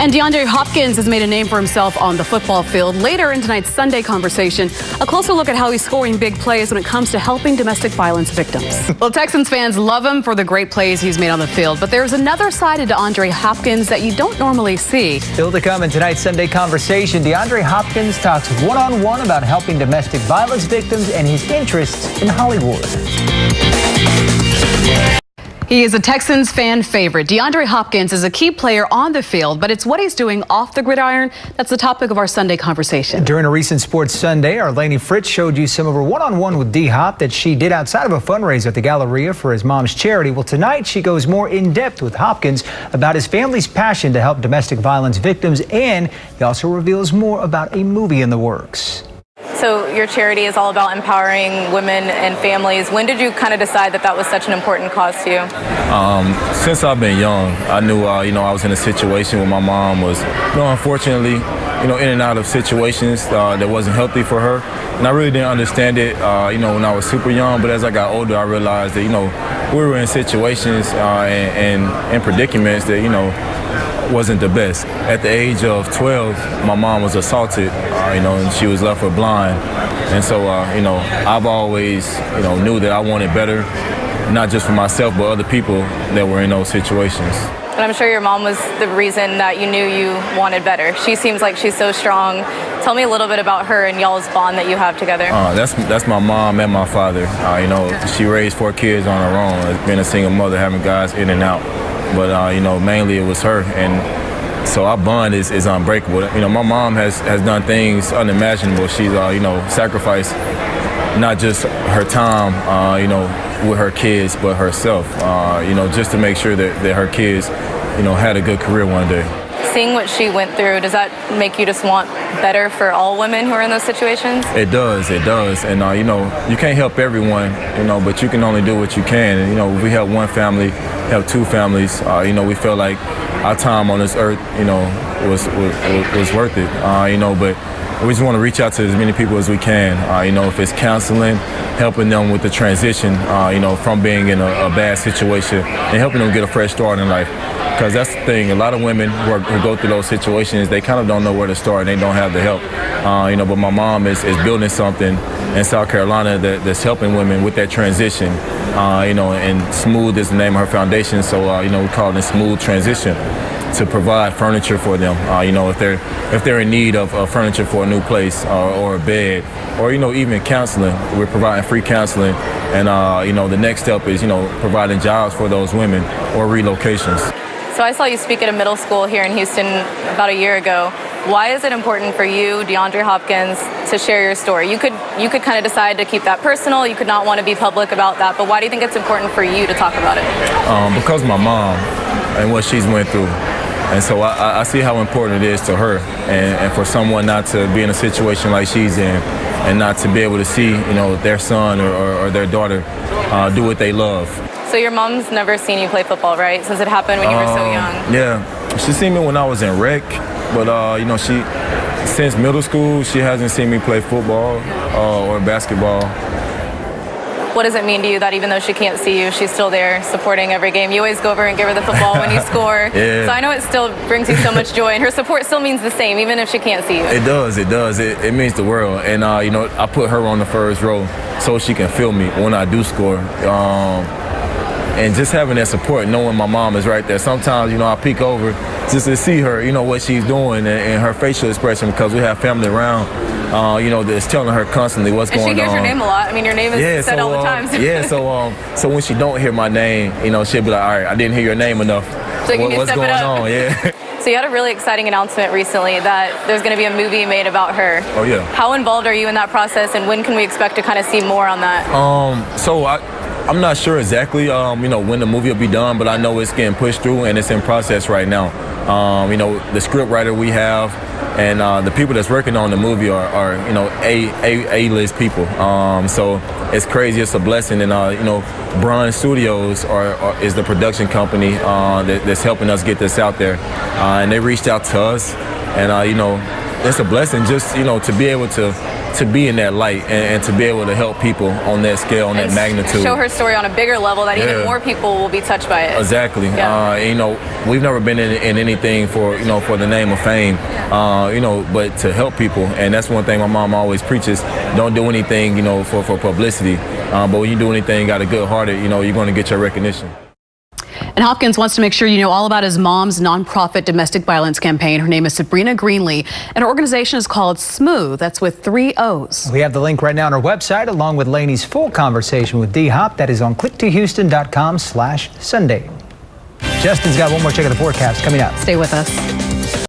And DeAndre Hopkins has made a name for himself on the football field. Later in tonight's Sunday Conversation, a closer look at how he's scoring big plays when it comes to helping domestic violence victims. Well, Texans fans love him for the great plays he's made on the field, but there's another side to DeAndre Hopkins that you don't normally see. Still to come in tonight's Sunday Conversation, DeAndre Hopkins talks one-on-one about helping domestic violence victims and his interests in Hollywood. He is a Texans fan favorite. DeAndre Hopkins is a key player on the field, but it's what he's doing off the gridiron that's the topic of our Sunday Conversation. During a recent Sports Sunday, our Lainey Fritz showed you some of her one-on-one with D-Hop that she did outside of a fundraiser at the Galleria for his mom's charity. Well, tonight she goes more in-depth with Hopkins about his family's passion to help domestic violence victims, and he also reveals more about a movie in the works. So your charity is all about empowering women and families. When did you kind of decide that that was such an important cause to you? Since I've been young, I knew, I was in a situation where my mom was, unfortunately, in and out of situations that wasn't healthy for her. And I really didn't understand it, when I was super young. But as I got older, I realized that, we were in situations and predicaments that, wasn't the best. At the age of 12, my mom was assaulted, and she was left with blind. And so, I've always, knew that I wanted better, not just for myself, but other people that were in those situations. And I'm sure your mom was the reason that you knew you wanted better. She seems like she's so strong. Tell me a little bit about her and y'all's bond that you have together. That's my mom and my father. She raised 4 kids on her own, being a single mother, having guys in and out. But, mainly it was her. And so our bond is unbreakable. My mom has done things unimaginable. She's, sacrificed not just her time, with her kids, but herself, just to make sure that her kids, had a good career one day. Seeing what she went through, does that make you just want better for all women who are in those situations? It does. And, you can't help everyone, but you can only do what you can. And, we help one family, help 2 families, we feel like our time on this earth, was worth it, but we just want to reach out to as many people as we can, if it's counseling, helping them with the transition, from being in a bad situation and helping them get a fresh start in life. Because that's the thing, a lot of women who go through those situations, they kind of don't know where to start, they don't have the help. But my mom is building something in South Carolina that's helping women with that transition, and Smooth is the name of her foundation, so, we call it Smooth Transition, to provide furniture for them, if they're in need of furniture for a new place or a bed, or, even counseling. We're providing free counseling, and, the next step is, providing jobs for those women or relocations. So I saw you speak at a middle school here in Houston about a year ago. Why is it important for you, DeAndre Hopkins, to share your story? You could kind of decide to keep that personal. You could not want to be public about that. But why do you think it's important for you to talk about it? Because my mom and what she's went through. And so I see how important it is to her, and for someone not to be in a situation like she's in, and not to be able to see, their son or their daughter do what they love. So your mom's never seen you play football, right? Since it happened when you were so young. Yeah, she seen me when I was in rec, but since middle school, she hasn't seen me play football or basketball. What does it mean to you that even though she can't see you, she's still there supporting every game? You always go over and give her the football when you score. Yeah. So I know it still brings you so much joy, and her support still means the same, even if she can't see you. It does. It means the world. And, I put her on the first row so she can feel me when I do score. And just having that support, knowing my mom is right there. Sometimes, I peek over just to see her, what she's doing and her facial expression, because we have family around, that's telling her constantly what's going on. And she hears your name a lot. I mean, your name is said all the time. So when she don't hear my name, she'll be like, all right, I didn't hear your name enough. So what's going on? Yeah. So you had a really exciting announcement recently that there's going to be a movie made about her. Oh, yeah. How involved are you in that process, and when can we expect to kind of see more on that? I'm not sure exactly, when the movie will be done, but I know it's getting pushed through and it's in process right now. The script writer we have and the people that's working on the movie are A-list people. So it's crazy. It's a blessing. And, Bronze Studios is the production company that's helping us get this out there. And they reached out to us, and, it's a blessing just, to be able to to be in that light and to be able to help people on that scale, on that magnitude. Show her story on a bigger level that even Yeah. more people will be touched by it. Exactly. Yeah. You know, we've never been in anything for, you know, for the name of fame, you know, but to help people. And that's one thing my mom always preaches. Don't do anything, you know, for publicity. But when you do anything, you got a good heart, you know, you're going to get your recognition. And Hopkins wants to make sure you know all about his mom's nonprofit domestic violence campaign. Her name is Sabrina Greenlee, and her organization is called Smooth. That's with 3 O's. We have the link right now on our website, along with Lainey's full conversation with D Hop. That is on click2houston.com/Sunday. Justin's got one more check of the forecast coming up. Stay with us.